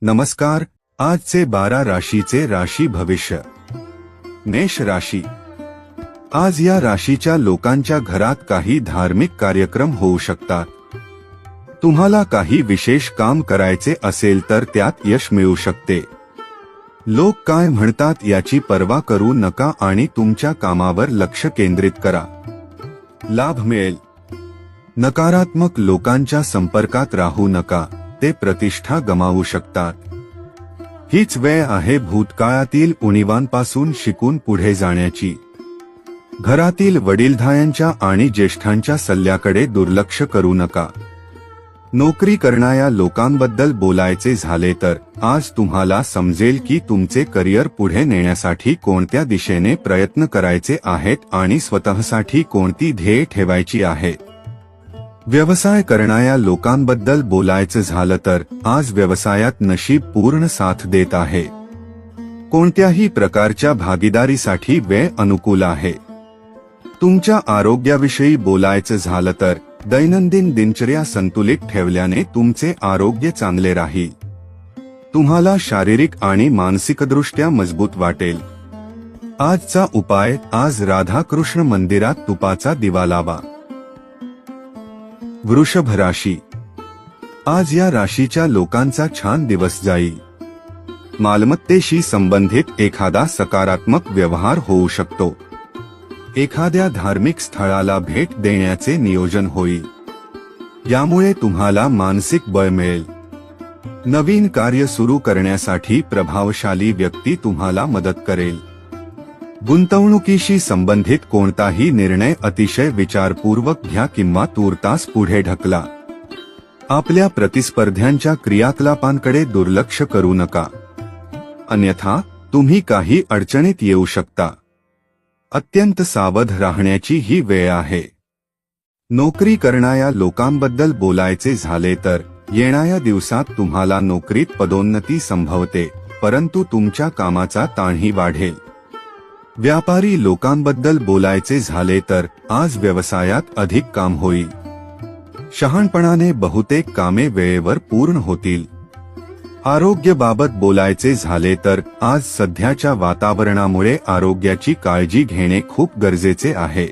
नमस्कार. आजचे 12 राशीचे राशी भविष्य. मेष राशी. आज या राशीच्या लोकांच्या घरात काही धार्मिक कार्यक्रम होऊ शकतात. तुम्हाला काही विशेष काम करायचे असेल तर त्यात यश मिळू शकते. लोक काय म्हणतात याची पर्वा करू नका आणि तुमच्या कामावर लक्ष केंद्रित करा. लाभ मिळेल. नकारात्मक लोकांच्या संपर्कात राहू नका, ते प्रतिष्ठा गमावू शकतात. हीच वेळ आहे भूतकाळातील उणीवांपासून शिकून पुढे जाण्याची. घरातील वडीलधाऱ्यांच्या आणि ज्येष्ठांच्या सल्ल्याकडे दुर्लक्ष करू नका. नोकरी करणाऱ्या लोकांबद्दल बोलायचे झाले तर आज तुम्हाला समजेल की तुमचे करिअर पुढे नेण्यासाठी कोणत्या दिशेने प्रयत्न करायचे आहेत आणि स्वतःसाठी कोणती ध्येय ठेवायची आहेत. व्यवसाय करणाऱ्या लोकांबद्दल बोलायचं झालं तर आज व्यवसायात नशीब पूर्ण साथ देत आहे. कोणत्याही प्रकारच्या भागीदारीसाठी वेळ अनुकूल आहे. तुमच्या आरोग्याविषयी बोलायचं झालं तर दैनंदिन दिनचर्या संतुलित ठेवल्याने तुमचे आरोग्य चांगले राहील. तुम्हाला शारीरिक आणि मानसिकदृष्ट्या मजबूत वाटेल. आजचा उपाय. आज राधाकृष्ण मंदिरात तुपाचा दिवा लावा. वृषभ राशी. आज या राशीच्या लोकांचा छान दिवस जाईल. मालमत्तेशी संबंधित एखादा सकारात्मक व्यवहार होऊ शकतो. एखाद्या धार्मिक स्थळाला भेट देण्याचे नियोजन होईल. यामुळे तुम्हाला मानसिक बळ मिळेल. नवीन कार्य सुरू करण्यासाठी प्रभावशाली व्यक्ती तुम्हाला मदत करेल. गुंतवणुकीशी संबंधित कोणताही निर्णय अतिशय विचारपूर्वक घ्या किंवा तूर्तास पुढे ढकला. आपल्या प्रतिस्पर्ध्यांच्या क्रियाकलापांकडे दुर्लक्ष करू नका, अन्यथा तुम्ही काही अडचणीत येऊ शकता. अत्यंत सावध राहण्याची ही वेळ आहे. नोकरी करणाऱ्या लोकांबद्दल बोलायचे झाले तर येणाऱ्या दिवसात तुम्हाला नोकरीत पदोन्नती संभवते, परंतु तुमच्या कामाचा ताणही वाढेल. व्यापारी लोकांबद्दल बोलायचे झाले तर आज व्यवसायात अधिक काम होईल. शहाणपणाने बहुतेक कामे वेळेवर पूर्ण होतील. आरोग्याबाबत बोलायचे झाले तर आज सध्याच्या वातावरणामुळे आरोग्याची काळजी घेणे खूप गरजेचे आहे.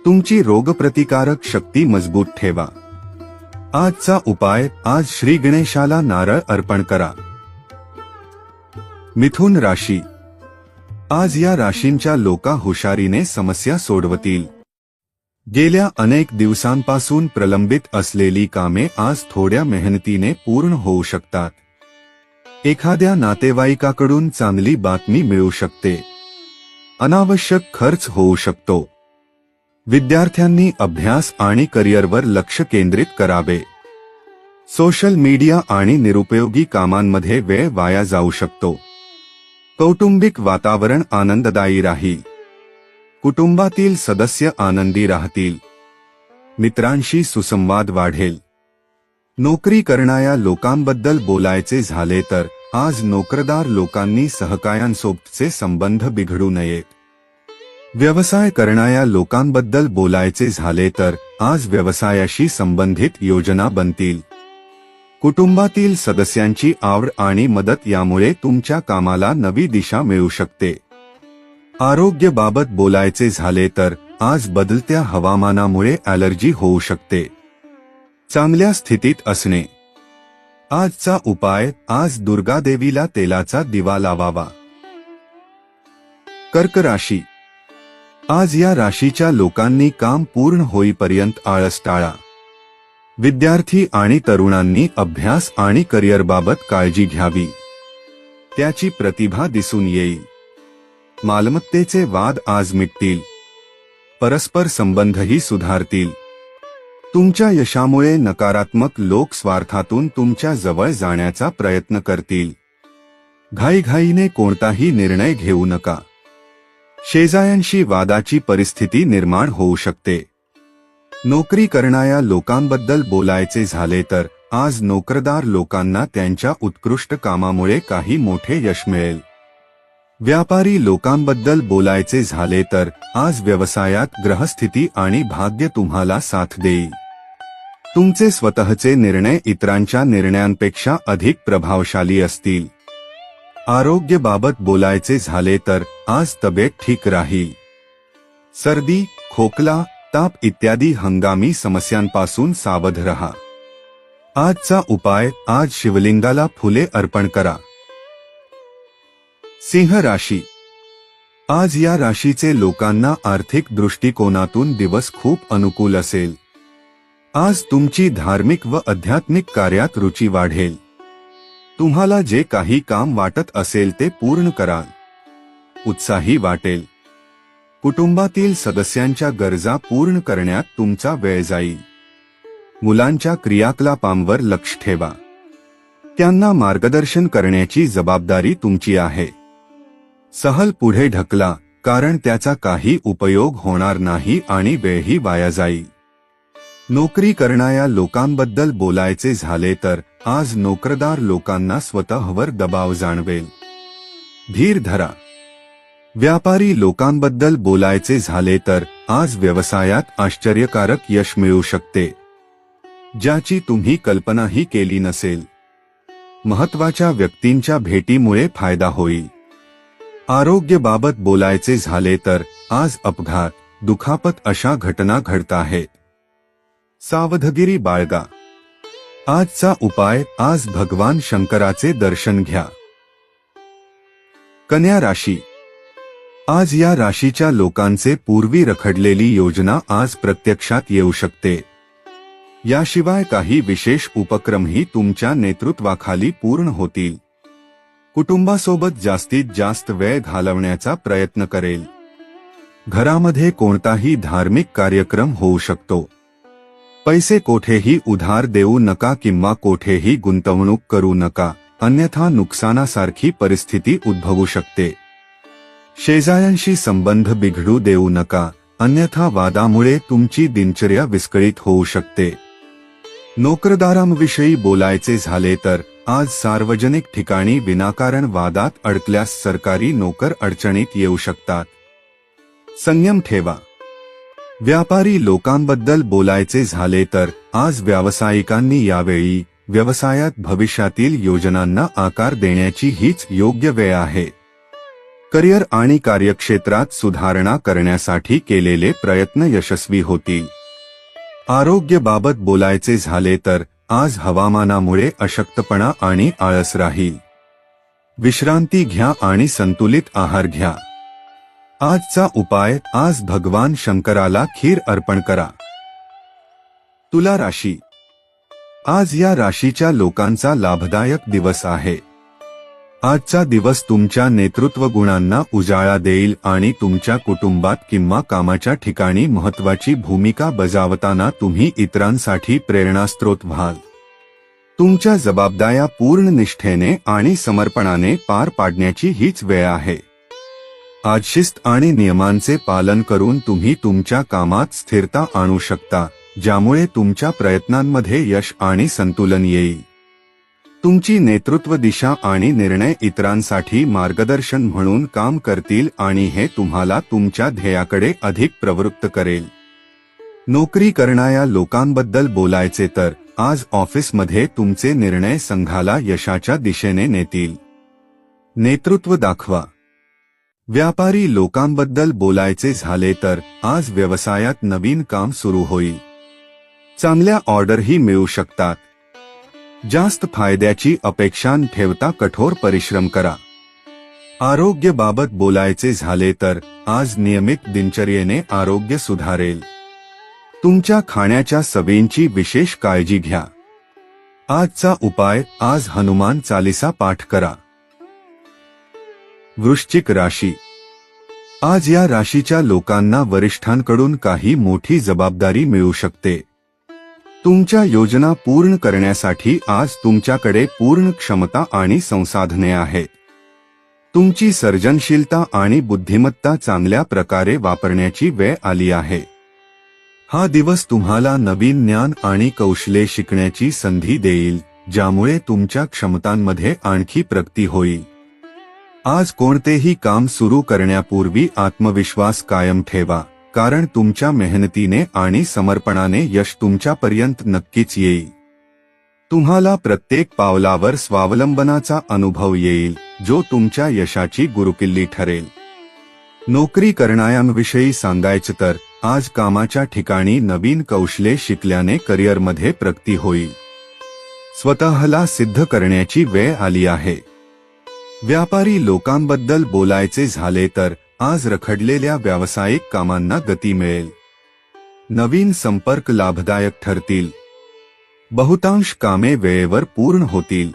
तुमची रोगप्रतिकारक शक्ती मजबूत ठेवा. आजचा उपाय. आज श्री गणेशाला नारळ अर्पण करा. मिथुन राशी. आज या राशींच्या लोका हुशारीने समस्या सोडवतील. गेल्या अनेक दिवसांपासून प्रलंबित असलेली कामे आज थोड्या मेहनतीने पूर्ण होऊ शकतात. एखाद्या नातेवाईकाकडून चांगली बातमी मिळू शकते. अनावश्यक खर्च होऊ शकतो. विद्यार्थ्यांनी अभ्यास आणि करिअरवर लक्ष केंद्रित करावे. सोशल मीडिया आणि निरुपयोगी कामांमध्ये वेळ वाया जाऊ शकतो. कौटुंबिक वातावरण आनंददायी राहील. कुटुंबातील सदस्य आनंदी राहतील. मित्रांशी सुसंवाद वाढेल. नोकरी करणाऱ्या लोकांबद्दल बोलायचे झाले तर आज नोकरदार लोकांनी सहकाऱ्यांसोबतचे संबंध बिघडू नयेत. व्यवसाय करणाऱ्या लोकांबद्दल बोलायचे झाले तर आज व्यवसायाशी संबंधित योजना बनतील. कुटुंबातील सदस्यांची आवड आणि मदत यामुळे तुमच्या कामाला नवी दिशा मिळू शकते. आरोग्याबाबत बोलायचे झाले तर आज बदलत्या हवामानामुळे ॲलर्जी होऊ शकते. चांगल्या स्थितीत असणे. आजचा उपाय. आज दुर्गादेवीला तेलाचा दिवा लावावा. कर्क राशी. आज या राशीच्या लोकांनी काम पूर्ण होईपर्यंत आळस टाळा. विद्यार्थी आणि तरुणांनी अभ्यास आणि करिअरबाबत काळजी घ्यावी. त्याची प्रतिभा दिसून येईल. मालमत्तेचे वाद आज मिटतील. परस्पर संबंधही सुधारतील. तुमच्या यशामुळे नकारात्मक लोक स्वार्थातून तुमच्या जवळ जाण्याचा प्रयत्न करतील. घाईघाईने कोणताही निर्णय घेऊ नका. शेजाऱ्यांशी वादाची परिस्थिती निर्माण होऊ शकते. नोकरी करणाऱ्या लोकांबद्दल बोलायचे झाले तर आज नोकरदार लोकांना त्यांच्या उत्कृष्ट कामामुळे काही मोठे यश मिळेल. व्यापारी लोकांबद्दल बोलायचे झाले तर आज व्यवसायात ग्रहस्थिती आणि भाग्य तुम्हाला साथ देईल. तुमचे स्वतःचे निर्णय इतरांच्या निर्णयांपेक्षा अधिक प्रभावशाली असतील. आरोग्याबाबत बोलायचे झाले तर आज तब्येत ठीक राहील. सर्दी, खोकला, ताप इत्यादी हंगामी समस्यांपासून सावध रहा. आजचा उपाय, आज शिवलिंगाला फुले अर्पण करा. सिंह राशी. आज या राशीचे लोकांना आर्थिक दृष्टिकोनातून दिवस खूप अनुकूल असेल. आज तुमची धार्मिक व आध्यात्मिक कार्यात रुची वाढेल. तुम्हाला जे काही काम वाटत असेल ते पूर्ण कराल. उत्साही वाटेल. कुटुंबातील सदस्यांच्या गरजा पूर्ण करण्यात तुमचा वेळ जाईल. मुलांच्या क्रियाकलापांवर लक्ष ठेवा. त्यांना मार्गदर्शन करण्याची जबाबदारी तुमची आहे. सहल पुढे ढकला, कारण त्याचा काही उपयोग होणार नाही आणि वेळही वाया जाईल. नोकरी करणाऱ्या लोकांबद्दल बोलायचे झाले तर आज नोकरदार लोकांना स्वतःवर दबाव जाणवेल. धीर धरा. व्यापारी लोकांबद्दल बोलायचे झाले तर आज व्यवसायात आश्चर्यकारक यश मिळू शकते, ज्याची तुम्ही कल्पनाही केली नसेल. महत्त्वाच्या व्यक्तींच्या भेटीमुळे फायदा होईल. आरोग्याबाबत बोलायचे झाले तर आज अपघात, दुखापत अशा घटना घडत आहेत. सावधगिरी बाळगा. आजचा उपाय, आज भगवान शंकराचे दर्शन घ्या. कन्या राशी. आज या राशीच्या लोकांचे पूर्वी रखडलेली योजना आज प्रत्यक्षात येऊ शकते. याशिवाय काही विशेष उपक्रमही तुमच्या नेतृत्वाखाली पूर्ण होतील. कुटुंबासोबत जास्तीत जास्त वेळ घालवण्याचा प्रयत्न करेल. घरामध्ये कोणताही धार्मिक कार्यक्रम होऊ शकतो. पैसे कोठेही उधार देऊ नका किंवा कोठेही गुंतवणूक करू नका, अन्यथा नुकसानासारखी परिस्थिती उद्भवू शकते. शेजाऱ्यांशी संबंध बिघडू देऊ नका, अन्यथा वादामुळे तुमची दिनचर्या विस्कळीत होऊ शकते. नोकरदारांविषयी बोलायचे झाले तर आज सार्वजनिक ठिकाणी विनाकारण वादात अडकल्यास सरकारी नोकर अडचणीत येऊ शकतात. संयम ठेवा. व्यापारी लोकांबद्दल बोलायचे झाले तर आज व्यावसायिकांनी यावेळी व्यवसायात भविष्यातील योजनांना आकार देण्याची हीच योग्य वेळ आहे. करिअर आणि कार्यक्षेत्रात सुधारणा करण्यासाठी केलेले प्रयत्न यशस्वी होतील. आरोग्याबाबत बोलायचे झाले तर आज हवामानामुळे अशक्तपणा आणि आळस राहील. विश्रांती घ्या आणि संतुलित आहार घ्या. आजचा उपाय, आज भगवान शंकराला खीर अर्पण करा. तुला राशी. आज या राशीच्या लोकांचा लाभदायक दिवस आहे. आजचा दिवस तुमच्या नेतृत्व गुणांना उजाळा देईल आणि तुमच्या कुटुंबात किंवा कामाच्या ठिकाणी महत्त्वाची भूमिका बजावताना तुम्ही इतरांसाठी प्रेरणास्त्रोत व्हाल. तुमच्या जबाबदाऱ्या पूर्ण निष्ठेने आणि समर्पणाने पार पाडण्याची हीच वेळ आहे. आज शिस्त आणि नियमांचे पालन करून तुम्ही तुमच्या कामात स्थिरता आणू शकता, ज्यामुळे तुमच्या प्रयत्नांमध्ये यश आणि संतुलन येईल. तुमची नेतृत्व दिशा आणि निर्णय इतरांसाठी मार्गदर्शन म्हणून काम करतील आणि हे तुम्हाला तुमच्या ध्येयाकडे अधिक प्रवृत्त करेल. नोकरी करणाऱ्या लोकांबद्दल बोलायचे तर आज ऑफिसमध्ये तुमचे निर्णय संघाला यशाच्या दिशेने नेतील. नेतृत्व दाखवा. व्यापारी लोकांबद्दल बोलायचे झाले तर आज व्यवसायात नवीन काम सुरू होईल. चांगल्या ऑर्डरही मिळू शकतात. जास्त फायद्याची अपेक्षा न ठेवता कठोर परिश्रम करा. आरोग्याबाबत बोलायचे झाले तर आज नियमित दिनचर्येने आरोग्य सुधारेल. तुमच्या खाण्याच्या सवयींची विशेष काळजी घ्या. आजचा उपाय, आज हनुमान चालीसा पाठ करा. वृश्चिक राशी. आज या राशीच्या लोकांना वरिष्ठांकडून काही मोठी जबाबदारी मिळू शकते. तुमच्या योजना पूर्ण करण्यासाठी आज तुमच्याकडे पूर्ण क्षमता आणि संसाधने आहेत. तुमची सर्जनशीलता आणि बुद्धिमत्ता चांगल्या प्रकारे वापरण्याची वेळ आली आहे. हा दिवस तुम्हाला नवीन ज्ञान आणि कौशल्ये शिकण्याची संधी देईल, ज्यामुळे तुमच्या क्षमतांमध्ये आणखी प्रगती होईल. आज कोणतेही काम सुरू करण्यापूर्वी आत्मविश्वास कायम ठेवा, कारण तुमच्या मेहनतीने आणि समर्पणाने यश तुमच्यापर्यंत नक्कीच येईल. तुम्हाला प्रत्येक पावलावर स्वावलंबनाचा अनुभव येईल, जो तुमच्या यशाची गुरुकिल्ली ठरेल. नोकरी करणाऱ्यांविषयी सांगायचं तर आज कामाच्या ठिकाणी नवीन कौशल्ये शिकल्याने करिअरमध्ये प्रगती होईल. स्वतःला सिद्ध करण्याची वेळ आली आहे. व्यापारी लोकांबद्दल बोलायचे झाले तर आज रखडलेल्या व्यावसायिक कामांना गती मिळेल. नवीन संपर्क लाभदायक ठरतील. बहुतांश कामे वेळेवर पूर्ण होतील.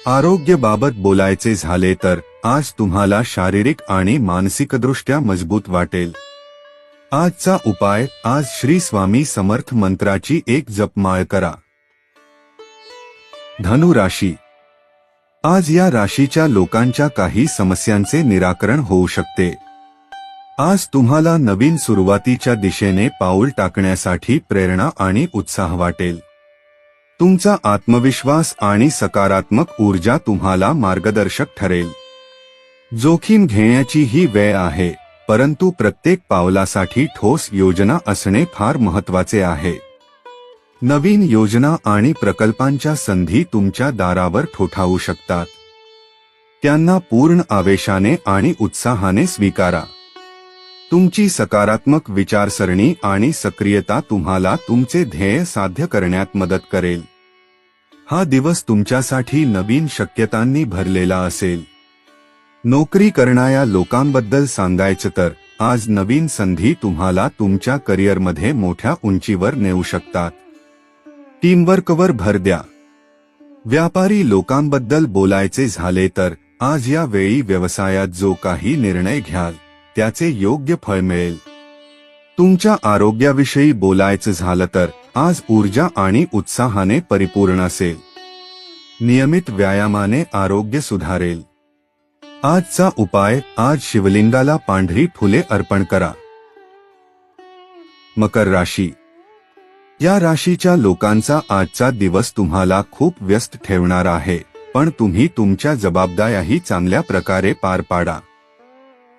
आरोग्याबाबत बोलायचे झाले तर आज तुम्हाला शारीरिक आणि मानसिकदृष्ट्या मजबूत वाटेल. आजचा उपाय, आज श्री स्वामी समर्थ मंत्राची एक जपमाळ करा. धनु राशी. आज या राशीच्या लोकांच्या काही समस्यांचे निराकरण होऊ शकते. आज तुम्हाला नवीन सुरुवातीच्या दिशेने पाऊल टाकण्यासाठी प्रेरणा आणि उत्साह वाटेल. तुमचा आत्मविश्वास आणि सकारात्मक ऊर्जा तुम्हाला मार्गदर्शक ठरेल. जोखीम घेण्याची ही वेळ आहे, परंतु प्रत्येक पावलासाठी ठोस योजना असणे फार महत्त्वाचे आहे. नवीन योजना आणि प्रकल्पांच्या संधी तुमच्या दारावर ठोठावू शकतात. त्यांना पूर्ण आवेशाने आणि उत्साहाने स्वीकारा. तुमची सकारात्मक विचारसरणी आणि सक्रियता तुम्हाला तुमचे ध्येय साध्य करण्यात मदत करेल. हा दिवस तुमच्यासाठी नवीन शक्यतांनी भरलेला असेल. नोकरी करणाऱ्या लोकांबद्दल सांगायचं तर आज नवीन संधी तुम्हाला तुमच्या करिअरमध्ये मोठ्या उंचीवर नेऊ शकतात. टीमवर्कवर भर द्या. व्यापारी लोकांबद्दल बोलायचे झाले तर आज या वेळी व्यवसायात जो काही निर्णय घ्याल त्याचे योग्य फळ मिळेल. तुमच्या आरोग्याविषयी बोलायचं झालं तर आज ऊर्जा आणि उत्साहाने परिपूर्ण असेल. नियमित व्यायामाने आरोग्य सुधारेल. आजचा उपाय, आज शिवलिंगाला पांढरी फुले अर्पण करा. मकर राशी. या राशीच्या लोकांचा आजचा दिवस तुम्हाला खूप व्यस्त ठेवणार आहे, पण तुम्ही तुमच्या जबाबदाऱ्याही चांगल्या प्रकारे पार पाडा.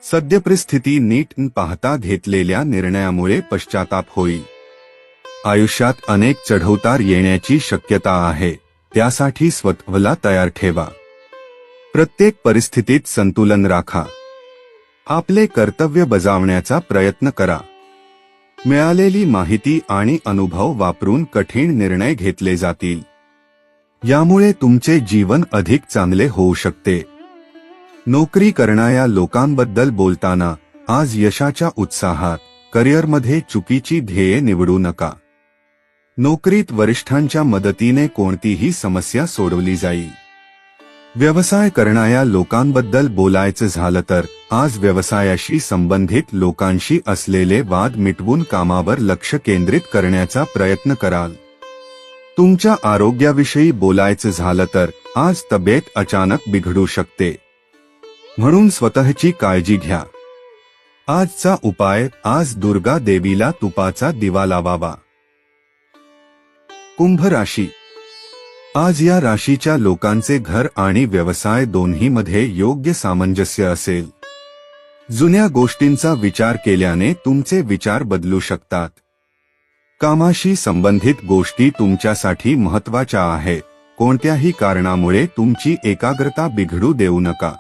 सद्यपरिस्थिती नीट पाहता घेतलेल्या निर्णयामुळे पश्चाताप होईल. आयुष्यात अनेक चढउतार येण्याची शक्यता आहे, त्यासाठी स्वतःला तयार ठेवा. प्रत्येक परिस्थितीत संतुलन राखा. आपले कर्तव्य बजावण्याचा प्रयत्न करा. मिळालेली माहिती आणि अनुभव वापरून कठीण निर्णय घेतले जातील. यामुळे तुमचे जीवन अधिक चांगले होऊ शकते. नोकरी करणाऱ्या लोकांबद्दल बोलताना आज यशाच्या उत्साहात करिअरमध्ये चुकीची ध्येये निवडू नका. नोकरीत वरिष्ठांच्या मदतीने कोणतीही समस्या सोडवली जाईल. व्यवसाय करणाऱ्या लोकांबद्दल बोलायचं झालं तर आज व्यवसायाशी संबंधित लोकांशी असलेले वाद मिटवून कामावर लक्ष केंद्रित करण्याचा प्रयत्न कराल. तुमच्या आरोग्याविषयी बोलायचं झालं तर आज तब्येत अचानक बिघडू शकते, म्हणून स्वतःची काळजी घ्या. आजचा उपाय, आज दुर्गा देवीला तुपाचा दिवा लावावा. कुंभ राशी. आज या राशीच्या लोकांचे घर आणि व्यवसाय दोन्हीमध्ये योग्य सामंजस्य असेल. जुन्या गोष्टींचा विचार केल्याने तुमचे विचार बदलू शकतात. कामाशी संबंधित गोष्टी तुमच्यासाठी महत्त्वाच्या आहेत. कोणत्याही कारणामुळे तुमची एकाग्रता बिघडू देऊ नका.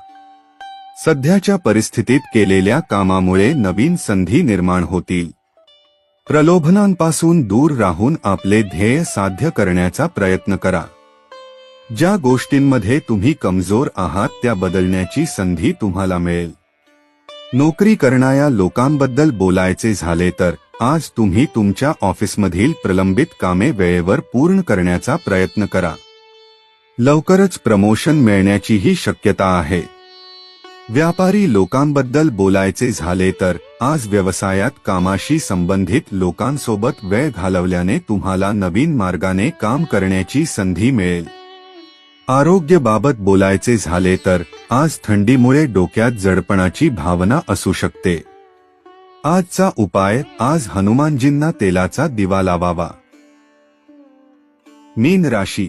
सध्याच्या परिस्थितीत केलेल्या कामामुळे नवीन संधी निर्माण होतील. प्रलोभनांपासून दूर राहून आपले ध्येय साध्य करण्याचा प्रयत्न करा. ज्या गोष्टींमध्ये तुम्ही कमजोर आहात त्या बदलण्याची संधी तुम्हाला मिळेल. नोकरी करणाऱ्या लोकांबद्दल बोलायचे झाले तर आज तुम्ही तुमच्या ऑफिसमधील प्रलंबित कामे वेळेवर पूर्ण करण्याचा प्रयत्न करा. लवकरच प्रमोशन मिळण्याचीही शक्यता आहे. व्यापारी लोकांबद्दल बोलायचे झाले तर आज व्यवसायात कामाशी संबंधित लोकांसोबत वेळ घालवल्याने तुम्हाला नवीन मार्गाने काम करण्याची संधी मिळेल. आरोग्याबाबत बोलायचे झाले तर आज थंडीमुळे डोक्यात जडपणाची भावना असू शकते. आजचा उपाय, आज हनुमानजींना तेलाचा दिवा लावावा. मीन राशी.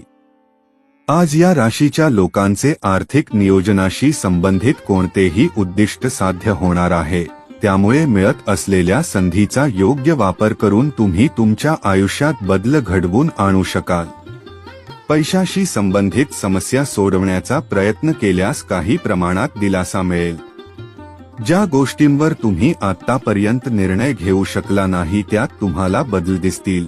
आज या राशीच्या लोकांचे आर्थिक नियोजनाशी संबंधित कोणतेही उद्दिष्ट साध्य होणार आहे. त्यामुळे मिळत असलेल्या संधीचा योग्य वापर करून तुम्ही तुमच्या आयुष्यात बदल घडवून आणू शकाल. पैशाशी संबंधित समस्या सोडवण्याचा प्रयत्न केल्यास काही प्रमाणात दिलासा मिळेल. ज्या गोष्टींवर तुम्ही आतापर्यंत निर्णय घेऊ शकला नाही त्यात तुम्हाला बदल दिसतील.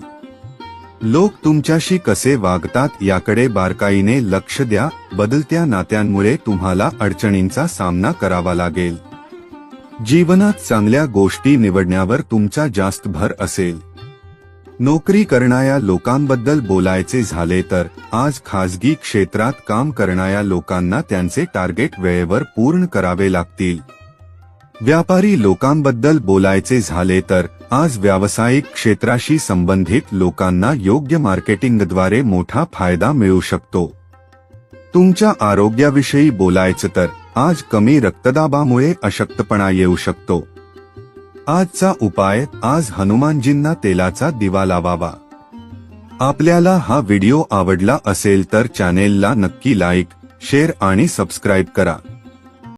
लोक तुमच्याशी कसे वागतात याकडे बारकाईने लक्ष द्या. बदलत्या नात्यांमुळे तुम्हाला अडचणींचा सामना करावा लागेल. जीवनात चांगल्या गोष्टी निवडण्यावर तुमचा जास्त भर असेल. नोकरी करणाऱ्या लोकांबद्दल बोलायचे झाले तर आज खासगी क्षेत्रात काम करणाऱ्या लोकांना त्यांचे टार्गेट वेळेवर पूर्ण करावे लागतील. व्यापारी लोकांबद्दल बोलायचे झाले तर आज व्यावसायिक क्षेत्राशी संबंधित लोकांना योग्य मार्केटिंगद्वारे मोठा फायदा मिळू शकतो. तुमच्या आरोग्याविषयी बोलायचं तर आज कमी रक्तदाबामुळे अशक्तपणा येऊ शकतो. आजचा उपाय, आज हनुमानजींना तेलाचा दिवा लावावा. आपल्याला हा व्हिडिओ आवडला असेल तर चॅनेलला नक्की लाईक, शेअर आणि सबस्क्राईब करा.